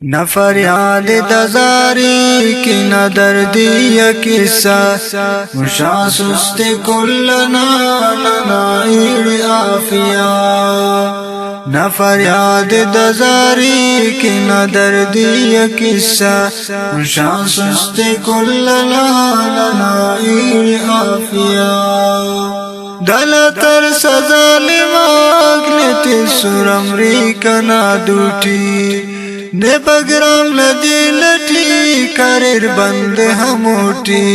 न फरियाद दजारी की न दर्दी या किस्सा मुशा सुस्ते कुल्लना नाइर आफिया। न फरियाद दजारी की न दर्दी या किस्सा मुशा सुस्ते कुल्लना नाइर आफिया। दलतर सजालिमाग्ने सुरमरी कना दूटी ने बगराम नदी लठी करेर बंद हमोटी।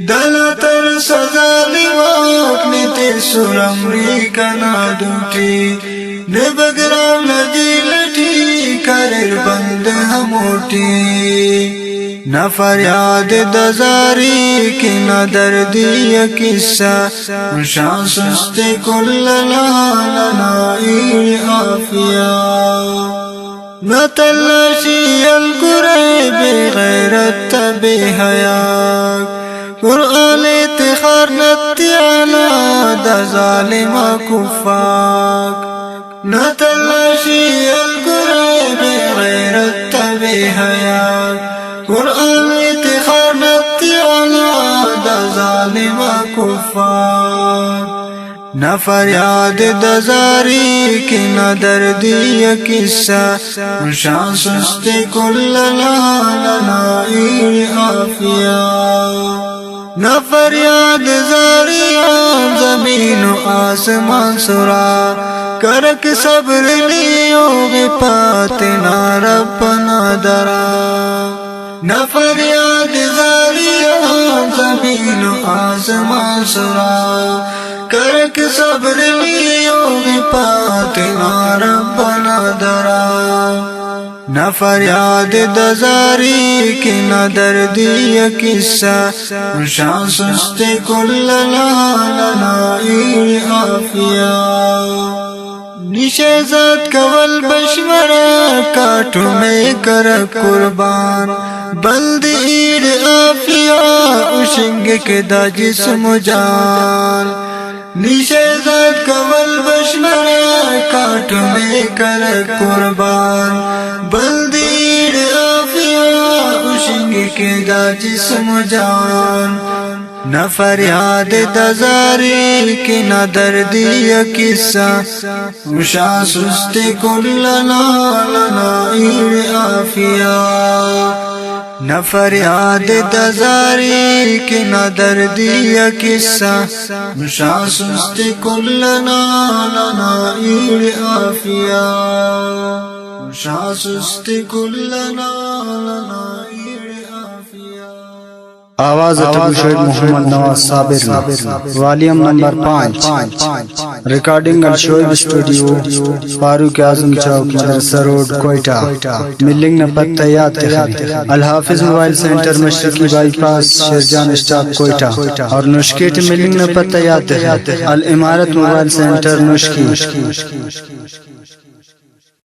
दलतर सजालिमाग्ने सुरमरी कना दूटी ने बगराम नदी लठी करेर बंद हमोटी। न फरियाद दजारी की न दर्दी या किस्सा मुशा सुस्ते कुल्लना नाइर आफिया। न तलाशी अलकुरैब गैरत बेहया कुरआन इतिखार नत्याला द जालिमा कुफाक। न तलाशी अलकुरैब गैरत बेहया कुरआन इतिखार नत्याला द जालिमा कुफाक। न फरियाद दजारी की न दर्दी या किस्सा मुशा सुस्ते कुल्लना नाइर आफिया। न फरियाद जारिया जमीन आसमान सुरा करक सब्र लियो पातना रब्बना दरा। न फरियाद जारिया जमीन आसमान सुरा करक सब्र लियो पातना रब्बना दरा। न फरियाद दजारी की न दर्दी या किस्सा मुशा सुस्ते कुल्लना नाइर आफिया। निशेजात कवल बशमरा काटू में कर कुर्बान बल्दीर आफिया उशिंग के दा जिस्म जान। निशेजात कवल बशमरा काटू में कर कुर्बान बल्दीर आफिया उशिंग के दा जिस्म जान। न फरियाद दजारी की न दर्दी या किस्सा मुशा सुस्ते कुल्लना नाइर आफिया। न फरियाद दजारी की न दर्दी या किस्सा मुशा सुस्ते कुल्लना नाइर आफिया। मुशा सुस्ते कुल्लना नाइर आफिया। आवाज Shahid Muhammad Nawaz Sabir volume number 5 recording Shoaib studio Farooq Azam Chowk Madrasa road Quetta. मिलिंग नंबर तैयार अल हाफिज मोबाइल सेंटर मशरकी बाईपास शेरजान स्टॉप कोयटा और नुश्केट मिलिंग नंबर तैयार अल इमारत मोबाइल सेंटर नुश्की।